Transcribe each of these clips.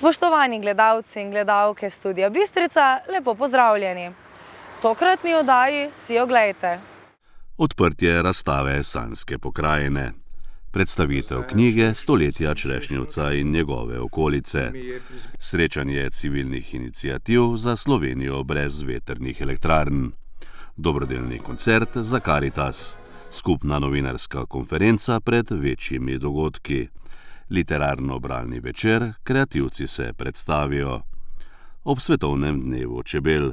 Spoštovani gledalci in gledalke Studia Bistrica, lepo pozdravljeni. V tokratni oddaji si oglejte. Odprtje razstave Sanjske pokrajine. Predstavitev knjige Stoletja Črešnjevca in njegove okolice. Srečanje civilnih iniciativ za Slovenijo brez vetrnih elektrarn. Dobrodelni koncert za Karitas. Skupna novinarska konferenca pred večjimi dogodki. Literarno-bralni večer, kreativci se predstavijo. Ob svetovnem dnevu čebel.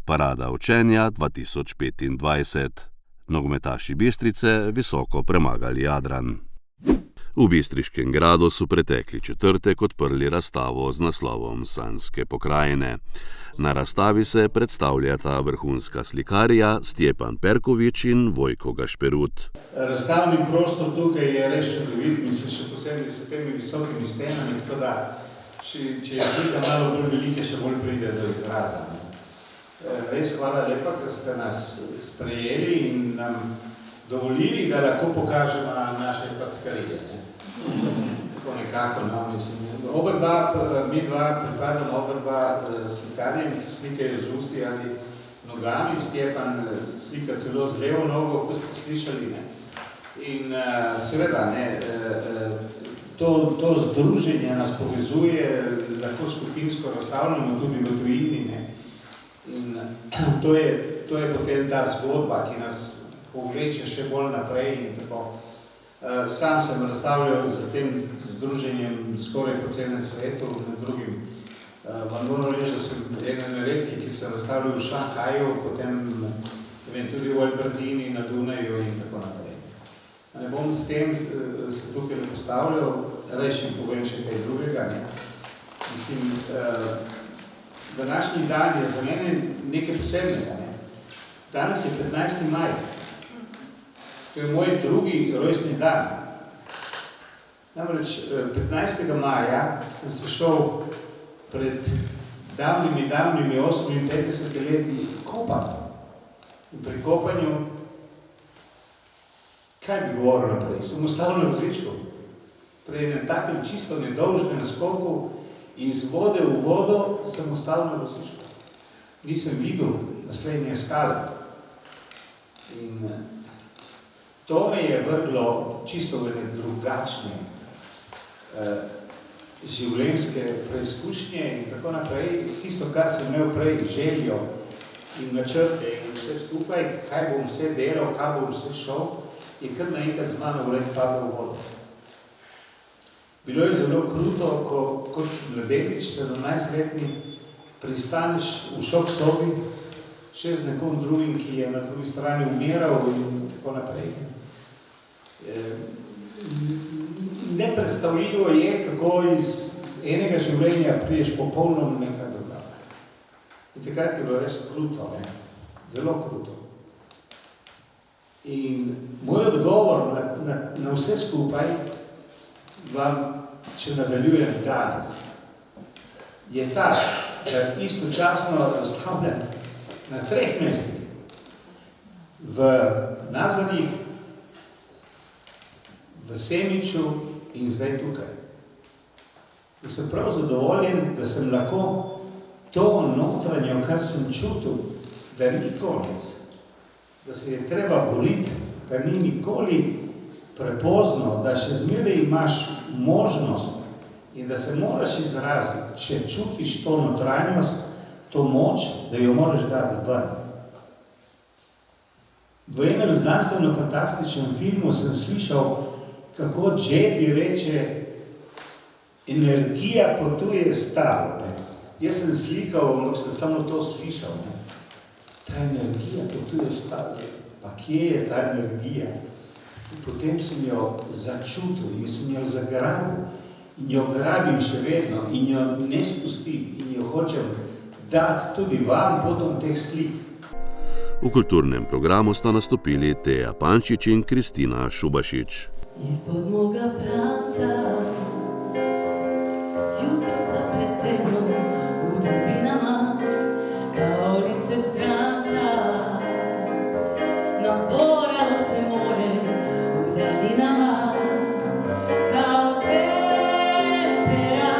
Parada učenja 2025. Nogometaši Bistrice visoko premagali Jadran. V Bistriškem gradu so pretekli četrtek odprli razstavo z naslovom Sanjske pokrajine. Na razstavi se predstavljata vrhunska slikarja Stjepan Perković in Vojko Gašperut. Razstavni prostor tukaj je res čudovit, mislim, še posebej s temi visokimi stenami, tako da, če je slika malo bolj velike, še bolj pride do izraza. Res hvala lepa, ker ste nas sprejeli in nam dovolili, da lahko pokažemo naše packarije. Tako nekako, no, mislim. Mi dva pripadamo oba slikarjem, ki slikajo z usti ali nogami. Stjepan slika celo z levo nogo, ko ste slišali. Ne? In seveda, to združenje nas povezuje, lahko skupinsko razstavljamo tudi v tujini. Ne? In to je potem ta zgodba, ki nas povleče še bolj naprej in tako. Sam sem razstavljal z tem združenjem skoraj po celem svetu, med drugim. Vam moram reči, da sem eden redki, ki sem razstavljal v Šanghaju, potem tudi v Albertini, na Dunaju in tako naprej. Ne bom s tem se tukaj ne postavljal, rečem povem še kaj drugega. Ne? Mislim, današnji dan je za mene nekaj posebnega. Ne? Danes je 15. maj. To je moj drugi rojstni dan. Namreč 15. maja sem se šel pred davnimi 58 leti kopati. In pri kopanju, kaj bi govoril naprej? Sem ostal na vozičku. Pri enem takem čisto nedolžnem skoku iz vode v vodo sem ostal na vozičku. Nisem videl naslednje skale. In to me je vrglo čisto v ene drugačne življenjske preizkušnje in tako naprej. Tisto, kar sem imel prej, željo in načrte in vse skupaj, kaj bom vse delal, kaj bom vse šel, je kar naenkrat z mano vred padlo v vodo. Bilo je zelo kruto, ko kot mladenič, 17-letni, pristaneš v šok sobi, še z nekom drugim, ki je na drugi strani umiral in tako naprej. Nepredstavljivo je, kako iz enega življenja priješ popolnoma nekaj drugega. In takrat je bilo res kruto, zelo kruto. In moj odgovor na vse skupaj, vam, če nadaljujem danes, je ta, da istočasno razstavljam na 3 mestih, v Nazarjih, v Semiču in zdaj tukaj. In sem prav zadovoljen, da sem lahko to notranjo, kar sem čutil, da ni konec, da se je treba boriti, da ni nikoli prepozno, da še zmeraj imaš možnost in da se moraš izraziti, če čutiš to notranjost, to moč, da jo moraš dati ven. V enem znanstveno-fantastičnem filmu sem slišal, kako Jedi reče, energija potuje staro. Jaz sem slikal, ampak sem samo to slišal. Ta energija potuje staro. Pa kje je ta energija? In potem sem jo začutil in sem jo zagrabil in jo grabim še vedno in jo ne spustim in jo hočem dati tudi vam potom teh slik. V kulturnem programu sta nastopili Teja Pančič in Kristina Šubašič. Izpod moga pranca, jutro zapleteno v dubinama, kao lice stranca, naporalo se more v daljinama, kao tempera,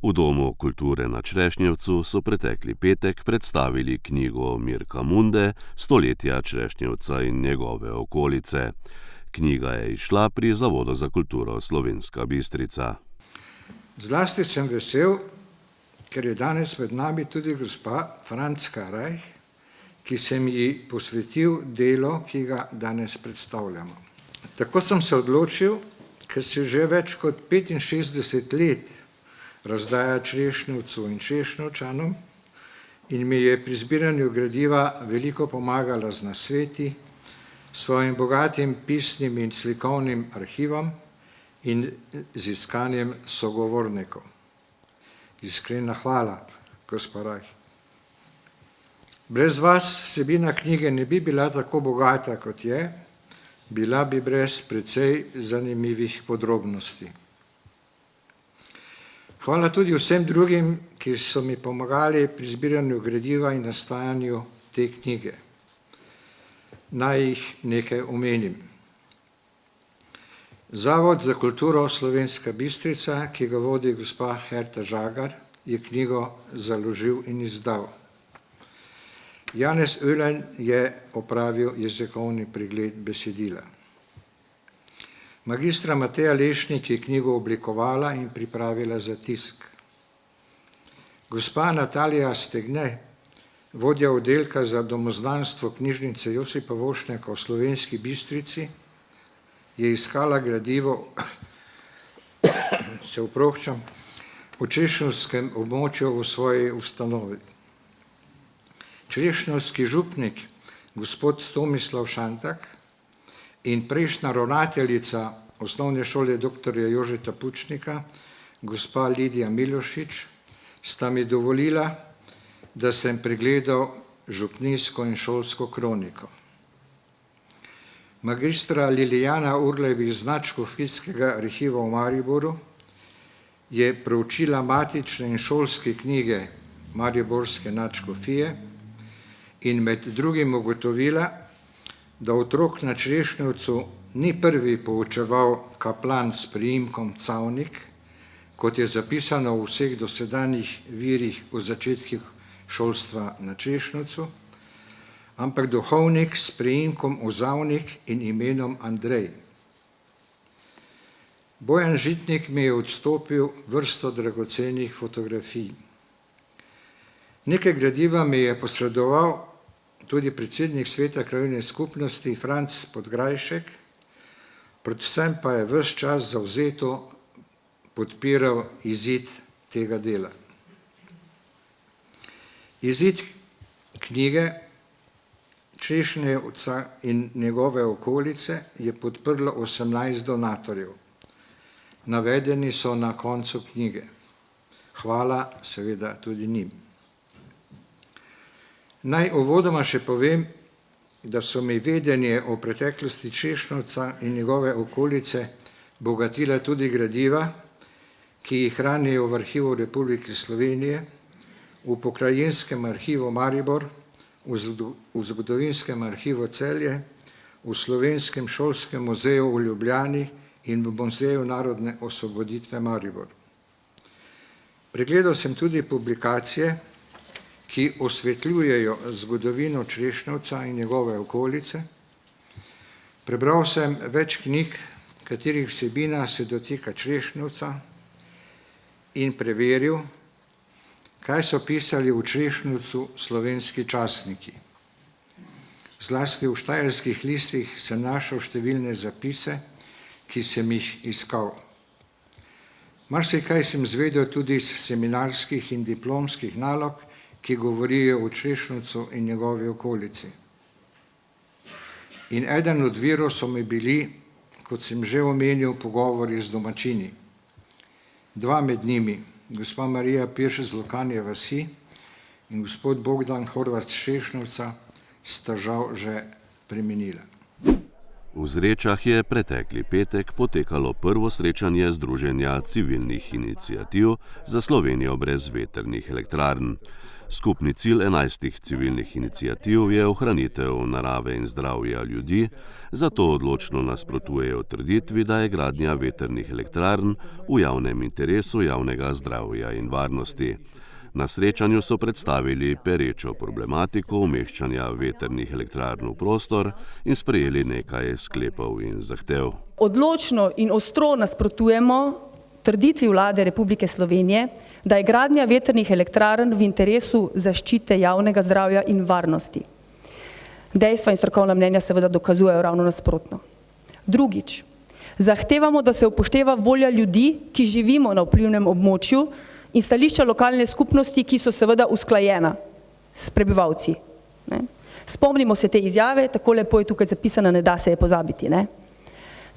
V Domu kulture na Črešnjevcu so pretekli petek predstavili knjigo Mirka Munde Stoletja Črešnjevca in njegove okolice. Knjiga je izšla pri Zavodu za kulturo Slovenska Bistrica. Zlasti sem vesel, ker je danes med nami tudi gospa Frančka Rajh, ki sem ji posvetil delo, ki ga danes predstavljamo. Tako sem se odločil, ker se že več kot 65 let razdaja Črešnjevcu in Črešnjevčanom in mi je pri zbiranju gradiva veliko pomagala z nasveti, svojim bogatim pisnim in slikovnim arhivom in z iskanjem sogovornikov. Iskrena hvala, gospa Rajh. Brez vas vsebina knjige ne bi bila tako bogata, kot je, bila bi brez precej zanimivih podrobnosti. Hvala tudi vsem drugim, ki so mi pomagali pri zbiranju gradiva in nastajanju te knjige. Naj jih nekaj omenim. Zavod za kulturo Slovenska Bistrica, ki ga vodi gospa Herta Žagar, je knjigo založil in izdal. Janez Ölen je opravil jezikovni pregled besedila. Magistra Mateja Lešnik je knjigo oblikovala in pripravila za tisk. Gospa Natalija Stegne, vodja oddelka za domoznanstvo knjižnice Josipa Vošnjaka v Slovenski Bistrici, je iskala gradivo o črešnjevskem območju v svoji ustanovi. Črešnjevski župnik, gospod Tomislav Šantak, in prejšnja ravnateljica osnovne šole dr. Jožeta Pučnika, gospa Lidija Milošič, sta mi dovolila, da sem pregledal župnijsko in šolsko kroniko. Magistra Lilijana Urleb iz Nadškofijskega arhiva v Mariboru je proučila matične in šolske knjige mariborske nadškofije in med drugim ugotovila, da otrok na Črešnjevcu ni prvi poučeval kaplan s priimkom Cavnik, kot je zapisano v vseh dosedanjih virih o začetkih šolstva na Črešnjevcu, ampak duhovnik s priimkom Ozavnik in imenom Andrej. Bojan Žitnik mi je odstopil vrsto dragocenih fotografij. Nekaj gradiva mi je posredoval tudi predsednik Sveta krajevne skupnosti Franc Podgrajšek, predvsem pa je ves čas zavzeto podpiral izid tega dela. Izid knjige Črešnjevca in njegove okolice je podprlo 18 donatorjev. Navedeni so na koncu knjige. Hvala seveda tudi njim. Naj uvodoma še povem, da so mi vedenje o preteklosti Črešnjevca in njegove okolice bogatila tudi gradiva, ki jih hranijo v Arhivu Republike Slovenije, v Pokrajinskem arhivu Maribor, v Zgodovinskem arhivu Celje, v Slovenskem šolskem muzeju v Ljubljani in v Muzeju narodne osvoboditve Maribor. Pregledal sem tudi publikacije, ki osvetljujejo zgodovino Črešnjevca in njegove okolice. Prebral sem več knjig, katerih vsebina se dotika Črešnjevca, in preveril, kaj so pisali v Črešnjevcu slovenski časniki. Zlasti v Štajerskih listih sem našel številne zapise, ki sem jih iskal. Marsikaj sem zvedel tudi iz seminarskih in diplomskih nalog, ki govorijo o Črešnjevcu in njegovi okolici. In eden od virov so mi bili, kot sem že omenil, pogovori z domačini. Dva med njimi, gospa Marija Pirš z Lokanje vasi in gospod Bogdan Horvat z Črešnjevca, sta žal že preminila. V Zrečah je pretekli petek potekalo prvo srečanje Združenja civilnih iniciativ za Slovenijo brez vetrnih elektrarn. Skupni cilj 11 civilnih iniciativ je ohranitev narave in zdravja ljudi, zato odločno nasprotujejo trditvi, da je gradnja vetrnih elektrarn v javnem interesu javnega zdravja in varnosti. Na srečanju so predstavili perečo problematiko umeščanja vetrnih elektrarn v prostor in sprejeli nekaj sklepov in zahtev. Odločno in ostro nasprotujemo trditvi vlade Republike Slovenije, da je gradnja vetrnih elektrarn v interesu zaščite javnega zdravja in varnosti. Dejstva in strokovna mnenja seveda dokazujejo ravno nasprotno. Drugič, zahtevamo, da se upošteva volja ljudi, ki živimo na vplivnem območju, in stališča lokalne skupnosti, ki so seveda usklajena s prebivalci. Spomnimo se te izjave, tako lepo je tukaj zapisana, ne da se je pozabiti.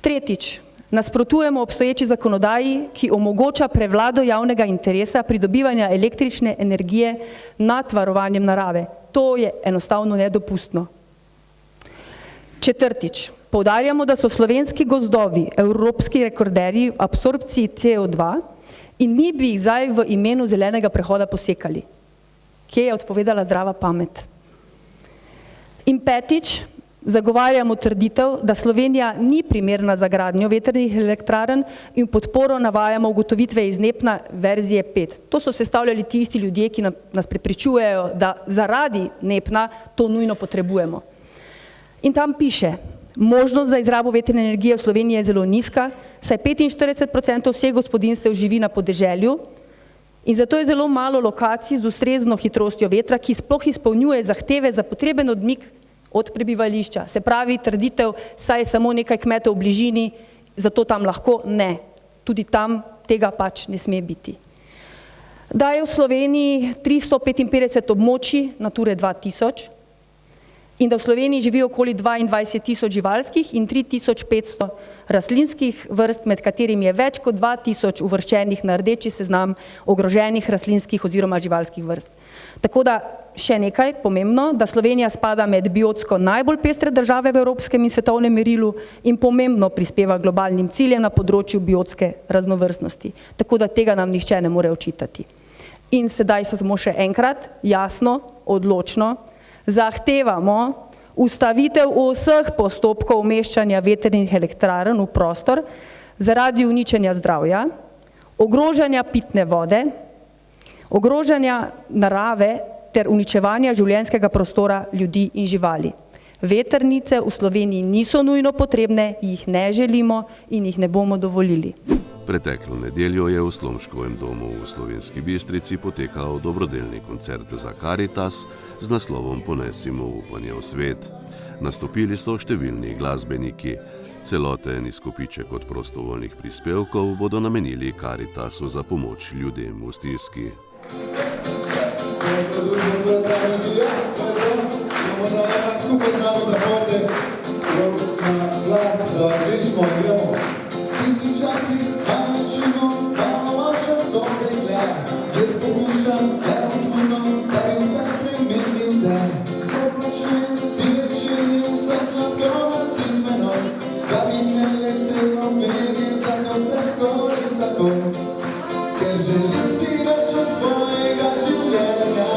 Tretjič, nasprotujemo obstoječi zakonodaji, ki omogoča prevlado javnega interesa pridobivanja električne energije nad varovanjem narave. To je enostavno nedopustno. Četrtič, poudarjamo, da so slovenski gozdovi evropski rekorderji v absorpciji CO2 in mi bi jih zdaj v imenu zelenega prehoda posekali. Kje je odpovedala zdrava pamet? In petič, zagovarjamo trditev, da Slovenija ni primerna za gradnjo vetrnih elektrarn in podporo navajamo ugotovitve iz NEPN verzije 5. To so sestavljali ti isti ljudje, ki nas prepričujejo, da zaradi NEPN to nujno potrebujemo. In tam piše, možnost za izrabo vetrne energije v Sloveniji je zelo nizka, saj 45% vseh gospodinjstev živi na podeželju in zato je zelo malo lokacij z ustrezno hitrostjo vetra, ki sploh izpolnjuje zahteve za potreben odmik od prebivališča. Se pravi, trditev, saj je samo nekaj kmetov v bližini, zato tam lahko ne. Tudi tam tega pač ne sme biti. Da je v Sloveniji 355 območij Nature 2000 in da v Sloveniji živi okoli 22.000 živalskih in 3.500 rastlinskih vrst, med katerimi je več kot 2.000 uvrščenih na rdeči seznam ogroženih rastlinskih oziroma živalskih vrst. Tako da še nekaj pomembno, da Slovenija spada med biotsko najbolj pestre države v evropskem in svetovnem merilu in pomembno prispeva globalnim ciljem na področju biotske raznovrstnosti. Tako da tega nam nihče ne more očitati. In sedaj samo še enkrat, jasno, odločno, zahtevamo ustavitev vseh postopkov umeščanja vetrnih elektrarn v prostor zaradi uničenja zdravja, ogrožanja pitne vode, ogrožanja narave ter uničevanja življenjskega prostora ljudi in živali. Vetrnice v Sloveniji niso nujno potrebne, jih ne želimo in jih ne bomo dovolili. Preteklo nedeljo je v Slomškovem domu v Slovenski Bistrici potekal dobrodelni koncert za Karitas z naslovom Ponesimo upanje v svet. Nastopili so številni glasbeniki. Celoten izkupiček od prostovoljnih prispevkov bodo namenili Karitasu za pomoč ljudem v stiski. Svojega življenja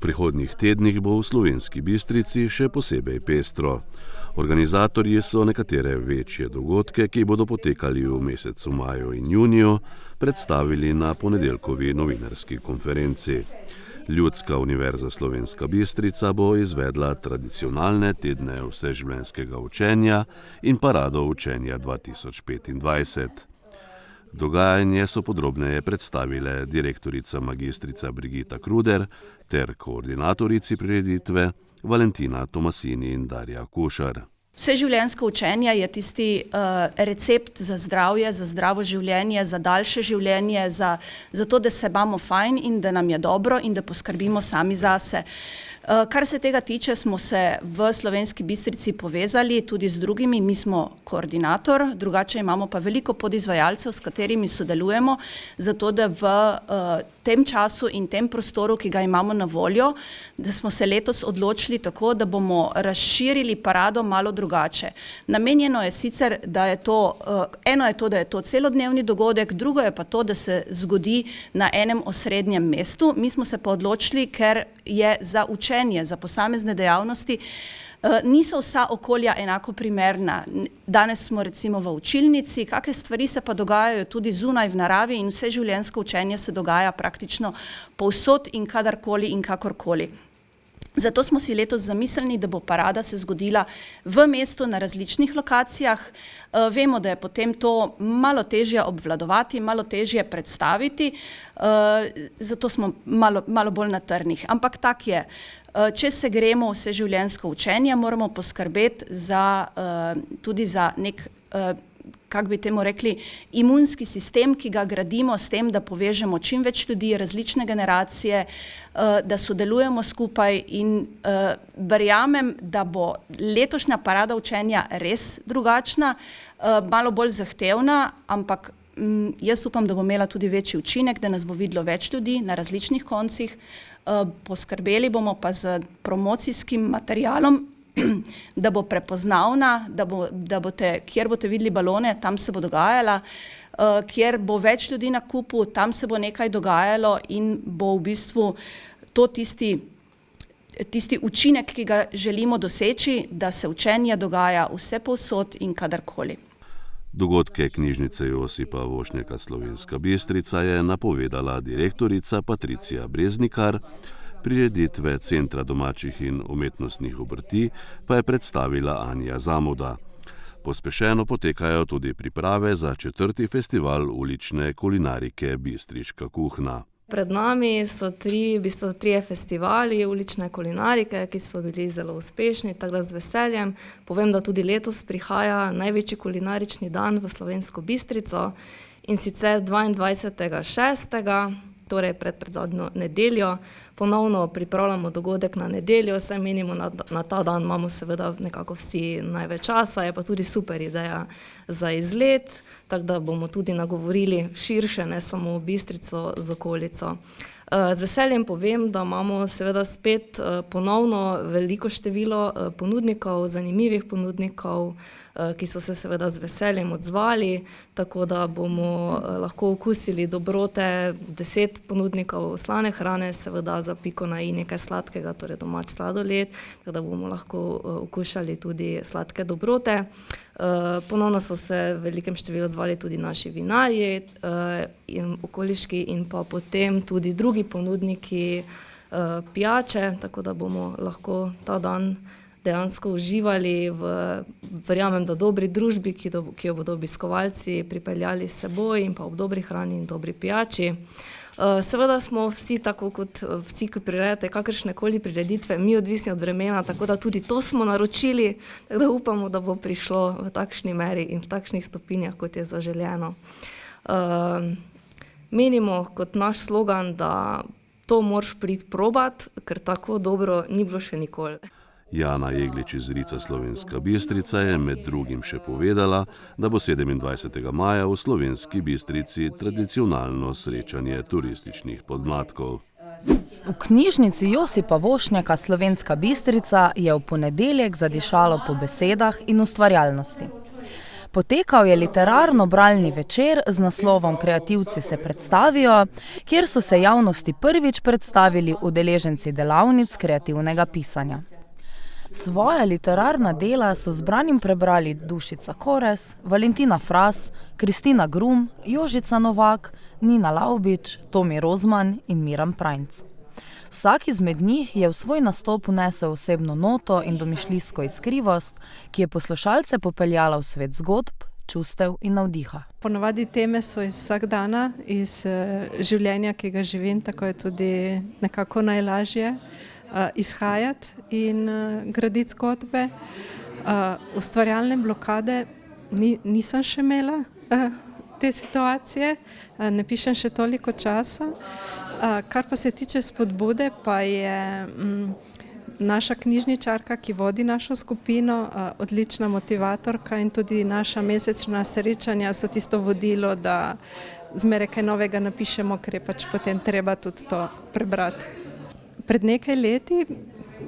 prihodnjih tednih bo v Slovenski Bistrici še posebej pestro. Organizatorji so nekatere večje dogodke, ki bodo potekali v mesecu maju in juniju, predstavili na ponedeljkovi novinarski konferenci. Ljudska univerza Slovenska Bistrica bo izvedla tradicionalne tedne vseživljenjskega učenja in parado učenja 2025. Dogajanje so podrobneje predstavile direktorica magistrica Brigita Kruder ter koordinatorici prireditve Valentina Tomasini in Darja Kušar. Vseživljenjsko učenje je tisti recept za zdravje, za zdravo življenje, za daljše življenje, za to, da se imamo fajn in da nam je dobro in da poskrbimo sami zase. Kar se tega tiče, smo se v Slovenski Bistrici povezali tudi z drugimi, mi smo koordinator, drugače imamo pa veliko podizvajalcev, s katerimi sodelujemo, zato da v tem času in tem prostoru, ki ga imamo na voljo, da smo se letos odločili tako, da bomo razširili parado malo drugače. Namenjeno je sicer, da je to, eno je to, da je to celodnevni dogodek, drugo je pa to, da se zgodi na enem osrednjem mestu. Mi smo se pa odločili, ker je za učenje, za posamezne dejavnosti, niso vsa okolja enako primerna. Danes smo recimo v učilnici, kakšne stvari se pa dogajajo tudi zunaj v naravi in vse življenjsko učenje se dogaja praktično povsod in kadarkoli in kakorkoli. Zato smo si letos zamislili, da bo parada se zgodila v mestu na različnih lokacijah. Vemo, da je potem to malo težje obvladovati, malo težje predstaviti, zato smo malo bolj na trnih. Ampak tak je. Če se gremo vse življenjsko učenje, moramo poskrbeti tudi za nek, kako bi temu rekli, imunski sistem, ki ga gradimo s tem, da povežemo čim več ljudi, različne generacije, da sodelujemo skupaj in verjamem, da bo letošnja parada učenja res drugačna, malo bolj zahtevna, ampak jaz upam, da bo imela tudi večji učinek, da nas bo videlo več ljudi na različnih koncih. Poskrbeli bomo pa z promocijskim materialom, da bo prepoznavna, da boste, kjer boste videli balone, tam se bo dogajala, kjer bo več ljudi na kupu, tam se bo nekaj dogajalo in bo v bistvu to tisti učinek, ki ga želimo doseči, da se učenje dogaja vse povsod in kadarkoli. Dogodke knjižnice Josipa Vošnjaka Slovenska Bistrica je napovedala direktorica Patricija Breznikar, prireditve Centra domačih in umetnostnih obrti pa je predstavila Anja Zamuda. Pospešeno potekajo tudi priprave za 4. festival ulične kulinarike Bistriška kuhna. Pred nami so trije festivali ulične kulinarike, ki so bili zelo uspešni, tako da z veseljem povem, da tudi letos prihaja največji kulinarični dan v Slovensko Bistrico in sicer 22.6., torej pred zadnjo nedeljo. Ponovno pripravljamo dogodek na nedeljo, saj menimo, na ta dan imamo seveda nekako vsi največ časa, je pa tudi super ideja za izlet, tako da bomo tudi nagovorili širše, ne samo Bistrico z okolico. Z veseljem povem, da imamo seveda spet ponovno veliko število ponudnikov, zanimivih ponudnikov, ki so se seveda z veseljem odzvali, tako da bomo lahko okusili dobrote 10 ponudnikov slane hrane, seveda za piko na i nekaj sladkega, torej domač sladoled, tako da bomo lahko okušali tudi sladke dobrote. Ponovno so se v velikem številu odzvali tudi naši vinarji, okoliški in pa potem tudi drugi ponudniki pijače, tako da bomo lahko ta dan dejansko uživali v, verjamem, da dobri družbi, ki jo bodo obiskovalci pripeljali s seboj in pa ob dobri hrani in dobri pijači. Seveda smo vsi, tako kot vsi, ki prirejate kakršnekoli prireditve, mi odvisni od vremena, tako da tudi to smo naročili, tako da upamo, da bo prišlo v takšni meri in v takšnih stopinjah, kot je zaželjeno. Menimo kot naš slogan, da to moraš priti probat, ker tako dobro ni bilo še nikoli. Jana Jeglič iz Rica Slovenska Bistrica je med drugim še povedala, da bo 27. maja v Slovenski Bistrici tradicionalno srečanje turističnih podmladkov. V knjižnici Josipa Vošnjaka Slovenska Bistrica je v ponedeljek zadišalo po besedah in ustvarjalnosti. Potekal je literarno-bralni večer z naslovom Kreativci se predstavijo, kjer so se javnosti prvič predstavili udeleženci delavnic kreativnega pisanja. Svoja literarna dela so zbranim prebrali Dušica Korez, Valentina Fras, Kristina Grum, Jožica Novak, Nina Laubič, Tomi Rozman in Miran Prajnc. Vsak izmed njih je v svoj nastop vnesel osebno noto in domišljijsko iskrivost, ki je poslušalce popeljala v svet zgodb, čustev in navdiha. Ponavadi teme so iz vsakdana, iz življenja, ki ga živim, tako je tudi nekako najlažje izhajati in graditi zgodbe. Ustvarjalne blokade nisem še imela te situacije, ne pišem še toliko časa. Kar pa se tiče spodbude, pa je naša knjižničarka, ki vodi našo skupino, odlična motivatorka in tudi naša mesečna srečanja so tisto vodilo, da zmeraj kaj novega napišemo, ker je pač potem treba tudi to prebrati. Pred nekaj leti,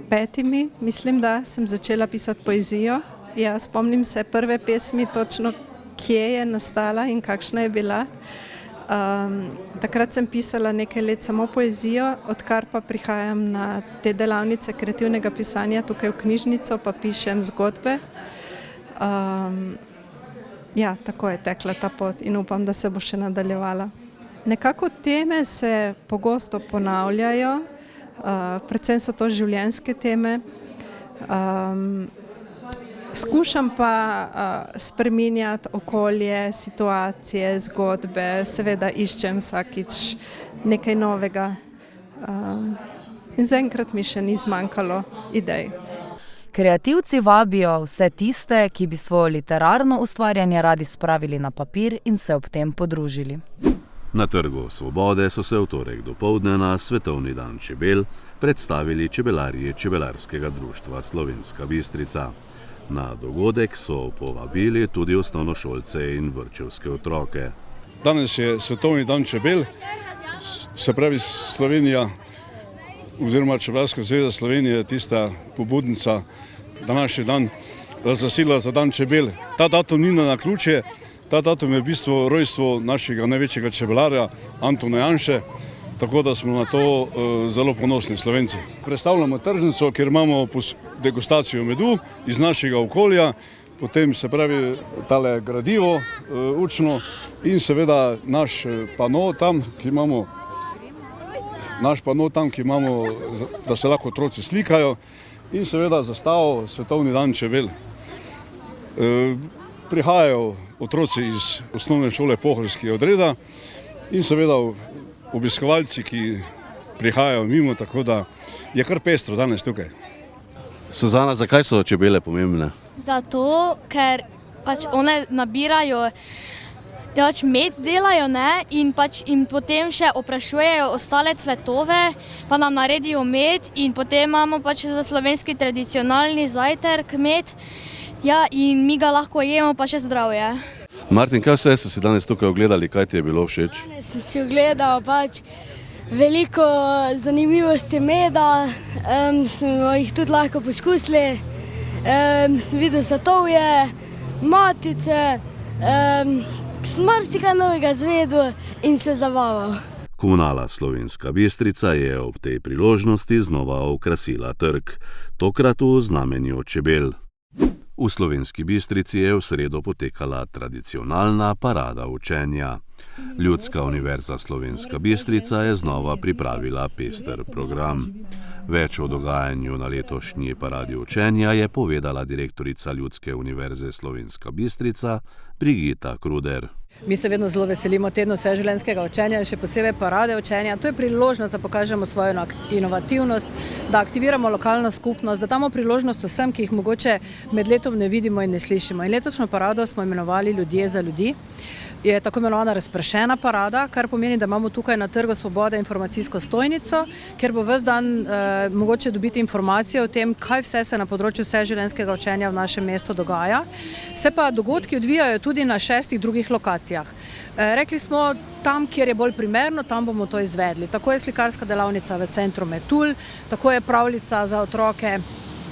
5, mislim, da sem začela pisati poezijo. Ja, spomnim se prve pesmi točno, kje je nastala in kakšna je bila. Takrat sem pisala nekaj let samo poezijo, odkar pa prihajam na te delavnice kreativnega pisanja tukaj v knjižnico, pa pišem zgodbe. Ja, tako je tekla ta pot in upam, da se bo še nadaljevala. Nekako teme se pogosto ponavljajo, predvsem so to življenjske teme. Skušam pa spreminjati okolje, situacije, zgodbe, seveda iščem vsakič nekaj novega. In zaenkrat mi še ni zmanjkalo idej. Kreativci vabijo vse tiste, ki bi svoje literarno ustvarjanje radi spravili na papir in se ob tem podružili. Na Trgu Svobode so se v torek dopoldne na Svetovni dan čebel predstavili čebelarji Čebelarskega društva Slovenska Bistrica. Na dogodek so povabili tudi osnovnošolce in vrtčevske otroke. Danes je Svetovni dan čebel, se pravi Slovenija oziroma Čebelarska zveza Slovenije je tista pobudnica današnji dan razglasila za dan čebel. Ta datum ni na naključje, ta datum je v bistvu rojstvo našega največjega čebelarja Antona Janše, tako da smo na to zelo ponosni Slovenci. Predstavljamo tržnico, kjer imamo degustacijo medu iz našega okolja, potem se pravi tale gradivo učno in seveda naš pano tam, ki imamo, da se lahko otroci slikajo in seveda zastavo Svetovni dan čebel. Prihajajo otroci iz osnovne šole Pohorskega odreda in seveda obiskovalci, ki prihajajo mimo, tako da je kar pestro danes tukaj. Suzana, zakaj so čebele pomembne? Zato, ker pač one nabirajo, med delajo, ne, in potem še oprašujejo ostale cvetove, pa nam naredijo med in potem imamo pač za slovenski tradicionalni zajtrk med, ja, in mi ga lahko jemo, pa še zdravje. Martin, kaj vse ste si danes tukaj ogledali, kaj ti je bilo všeč? Danes sem si ogledal pač veliko zanimivosti meda, smo jih tudi lahko poskusili, sem videl satovje, matice, sem marsikaj novega izvedel in se zabaval. Komunala Slovenska Bistrica je ob tej priložnosti znova okrasila trg, tokrat v znamenju čebel. V Slovenski Bistrici je v sredo potekala tradicionalna parada učenja. Ljudska univerza Slovenska Bistrica je znova pripravila pester program. Več o dogajanju na letošnji paradi učenja je povedala direktorica Ljudske univerze Slovenska Bistrica Brigita Kruder. Mi se vedno zelo veselimo tednu vseživljenjskega učenja in še posebej parade učenja. To je priložnost, da pokažemo svojo inovativnost, da aktiviramo lokalno skupnost, da damo priložnost vsem, ki jih mogoče med letom ne vidimo in ne slišimo. In letošnjo parado smo imenovali Ljudje za ljudi. Je tako imenovana razpršena parada, kar pomeni, da imamo tukaj na Trgu Svobode informacijsko stojnico, kjer bo ves dan mogoče dobiti informacije o tem, kaj vse se na področju vseživljenjskega učenja v našem mestu dogaja. Se pa dogodki odvijajo tudi na 6 drugih lokacijah. Rekli smo, tam, kjer je bolj primerno, tam bomo to izvedli. Tako je slikarska delavnica v centru Metulj, tako je pravljica za otroke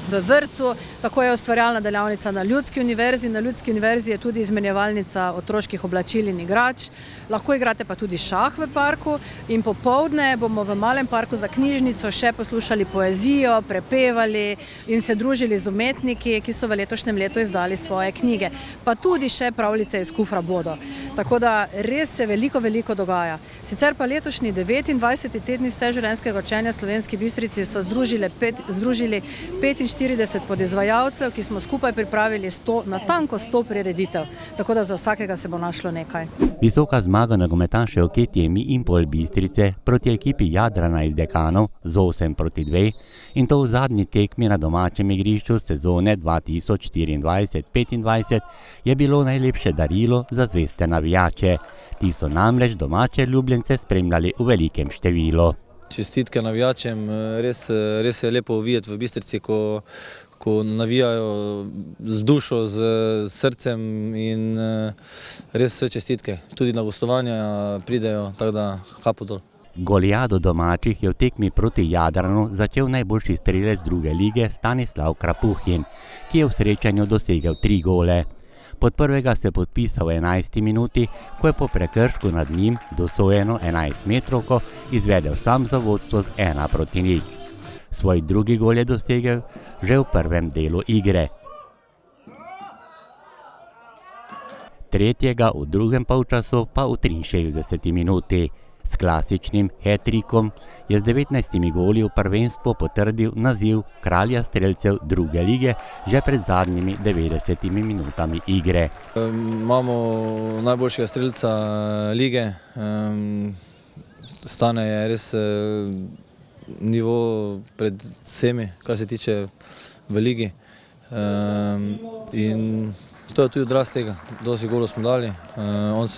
v vrtcu, tako je ustvarjalna delavnica na Ljudski univerzi. Na Ljudski univerzi je tudi izmenjevalnica otroških oblačil in igrač. Lahko igrate pa tudi šah v parku in popoldne bomo v malem parku za knjižnico še poslušali poezijo, prepevali in se družili z umetniki, ki so v letošnjem letu izdali svoje knjige. Pa tudi še pravljice iz kufra bodo. Tako da res se veliko dogaja. Sicer pa letošnji 29. tedni vseživljenjskega učenja v Slovenski Bistrici so združili 45 podizvajalcev, ki smo skupaj pripravili natanko 100 prireditev. Tako da za vsakega se bo našlo nekaj. Visoka zmaga nogometašev Ketjemi in Pol Bistrice proti ekipi Jadrana iz Dekanov z 8-2 in to v zadnji tekmi na domačem igrišču sezone 2024-25 je bilo najlepše darilo za zveste navijače. Ti so namreč domače ljubljence spremljali v velikem številu. Čestitke navijačem, res je lepo videti v Bistrici, ko navijajo z dušo, z srcem in res vse čestitke. Tudi na gostovanja pridejo, tako da kapo dol. Goliado domačih je v tekmi proti Jadranu začel najboljši strelec druge lige Stanislav Krapuhin, ki je v srečanju dosegel 3 gole. Pod prvega se je podpisal v 11. minuti, ko je po prekršku nad njim dosojeno 11-metrovko izvedel sam za vodstvo z 1-0. Svoj drugi gol je dosegel že v prvem delu igre. Tretjega v drugem polčasu pa v 63. minuti. S klasičnim hat-trickom je z 19 goli v prvenstvu potrdil naziv kralja strelcev druge lige že pred zadnjimi 90 minutami igre. Imamo najboljšega strelca lige, Stane je res nivo pred vsemi, kar se tiče v ligi. In to je tudi odraz tega, dosti golov smo dali,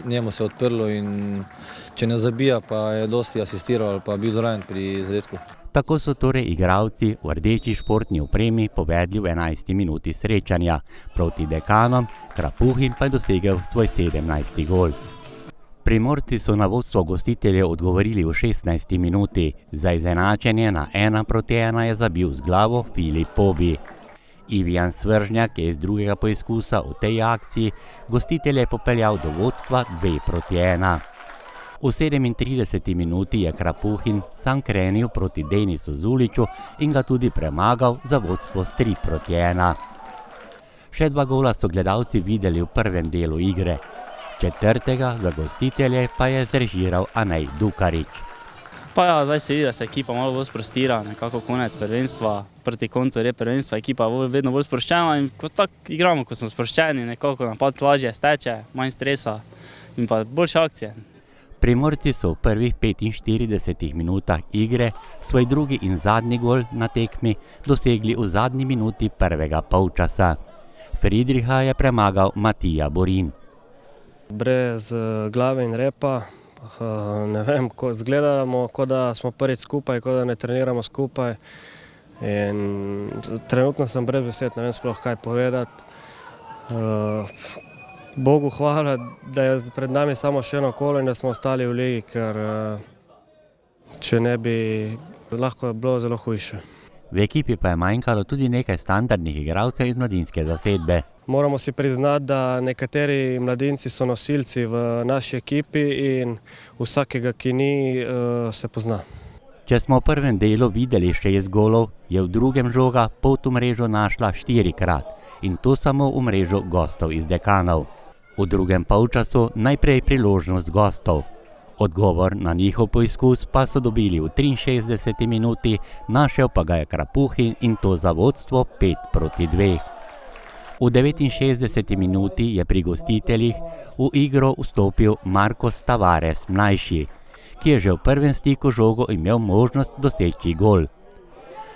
njemu se je odprlo in če ne zabija, pa je dosti asistiral ali pa bil zraven pri zadetku. Tako so torej igralci v rdeči športni opremi povedli v 11. minuti srečanja. Proti Dekanom Krapuhin pa je dosegel svoj 17. gol. Primorci so na vodstvo gostiteljev odgovorili v 16. minuti. Za izenačenje na 1-1 je zabil z glavo Filip Pobi. Ivijan Svržnjak je iz drugega poizkusa v tej akciji gostitelje popeljal do vodstva 2-1. V 37. minuti je Krapuhin sam krenil proti Denisu Zuliću in ga tudi premagal za vodstvo s 3-1. Še 2 gola so gledalci videli v prvem delu igre. Četrtega za gostitelje pa je zrežiral Anej Dukarič. Pa ja, zdaj se vidi, da se ekipa malo bolj sprostira, nekako konec prvenstva, proti koncu prvenstva ekipa vedno bolj sproščena in ko tako igramo, ko smo sproščeni, nekako napad lažje steče, manj stresa in pa boljše akcije. Primorci so v prvih 45 minutah igre svoj drugi in zadnji gol na tekmi dosegli v zadnji minuti prvega polčasa. Friedricha je premagal Matija Borin. Brez glave in repa, ne vem, zgledamo, kot da smo prvič skupaj, kot da ne treniramo skupaj. In trenutno sem brez besed, ne vem sploh kaj povedati. Bogu hvala, da je pred nami samo še eno kolo in da smo ostali v ligi, ker če ne bi, lahko je bilo zelo hujše. V ekipi pa je manjkalo tudi nekaj standardnih igralcev iz mladinske zasedbe. Moramo si priznati, da nekateri mladinci so nosilci v naši ekipi in vsakega, ki ni, se pozna. Če smo v prvem delu videli 6 golov, je v drugem žoga pot v mrežo našla 4-krat in to samo v mrežo gostov iz Dekanov. V drugem polčasu najprej priložnost gostov. Odgovor na njihov poizkus pa so dobili v 63. minuti, našel pa ga je Krapuhin in to za vodstvo 5-2. V 69. minuti je pri gostiteljih v igro vstopil Marcos Tavares mlajši, ki je že v prvem stiku žogo imel možnost doseči gol.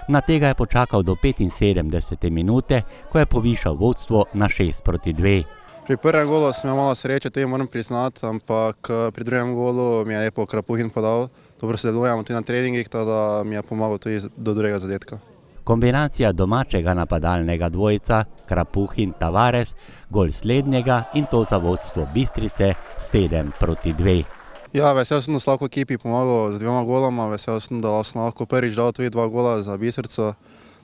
Na tega je počakal do 75. minute, ko je povišal vodstvo na 6-2. Pri prvem golu sem imel malo sreče, to jim moram priznati, ampak pri drugem golu mi je lepo Krapuhin podal. Dobro sodelujemo tudi na treningih, tako da mi je pomagal tudi do drugega zadetka. Kombinacija domačega napadalnega dvojca Krapuhin-Tavares, gol slednjega in to za vodstvo Bistrice 7-2. Ja, vesel sem, da sem lahko ekipi pomagal z 2 goloma, vesel sem, da sem lahko prvič dal tudi 2 gola za Bistrico,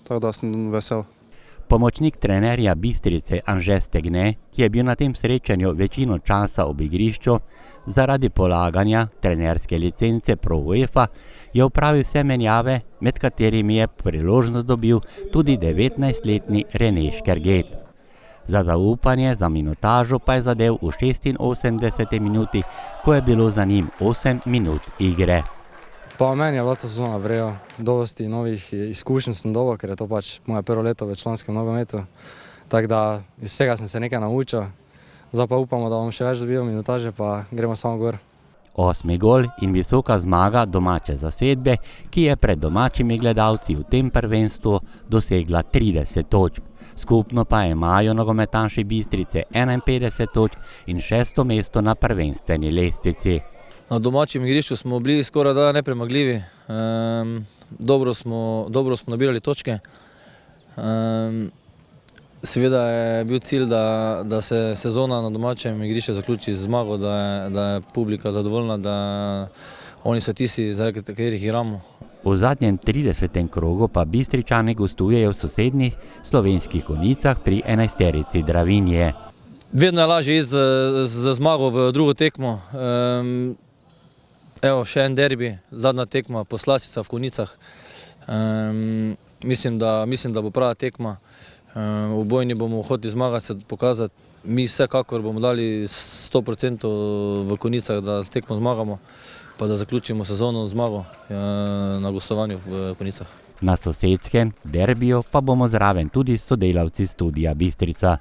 tako da sem vesel. Pomočnik trenerja Bistrice Anže Stegne, ki je bil na tem srečanju večino časa ob igrišču, zaradi polaganja trenerske licence Pro UEFA je opravil vse menjave, med katerimi je priložnost dobil tudi 19-letni Rene Škerget. Za zaupanje za minutažo pa je zadev v 86. minuti, ko je bilo za njim 8 minut igre. Pa meni je bila ta sezona vrejo, dosti novih izkušenj sem dobil, ker je to pač moje prvo leto v članskem nogometu. Tako da iz vsega sem se nekaj naučil, zdaj pa upamo, da bom še več dobil minutaže, pa gremo samo gor. 8. gol in visoka zmaga domače zasedbe, ki je pred domačimi gledalci v tem prvenstvu dosegla 30 točk. Skupno pa imajo nogometaši Bistrice 51 točk in 6. mesto na prvenstveni lestvici. Na domačem igrišču smo bili skoraj da nepremagljivi, dobro smo nabirali točke. Seveda je bil cilj, da se sezona na domačem igrišču zaključi z zmago, da je publika zadovoljna, da oni so tisti, zaradi katerih igramo. V zadnjem 30. krogu pa Bistričani gostujejo v sosednjih Slovenskih Konjicah pri 11-terici Dravinje. Vedno je lažje iti za zmago v drugo tekmo. Evo, še en derbi, zadnja tekma, Poslastica v Konjicah. Mislim, da bo prava tekma. V bojni bomo hoteli zmagati, se pokazati. Mi vsekakor bomo dali 100% v Konjicah, da tekmo zmagamo, pa da zaključimo sezono zmago na gostovanju v Konjicah. Na sosedskem derbiju pa bomo zraven tudi sodelavci Studia Bistrica.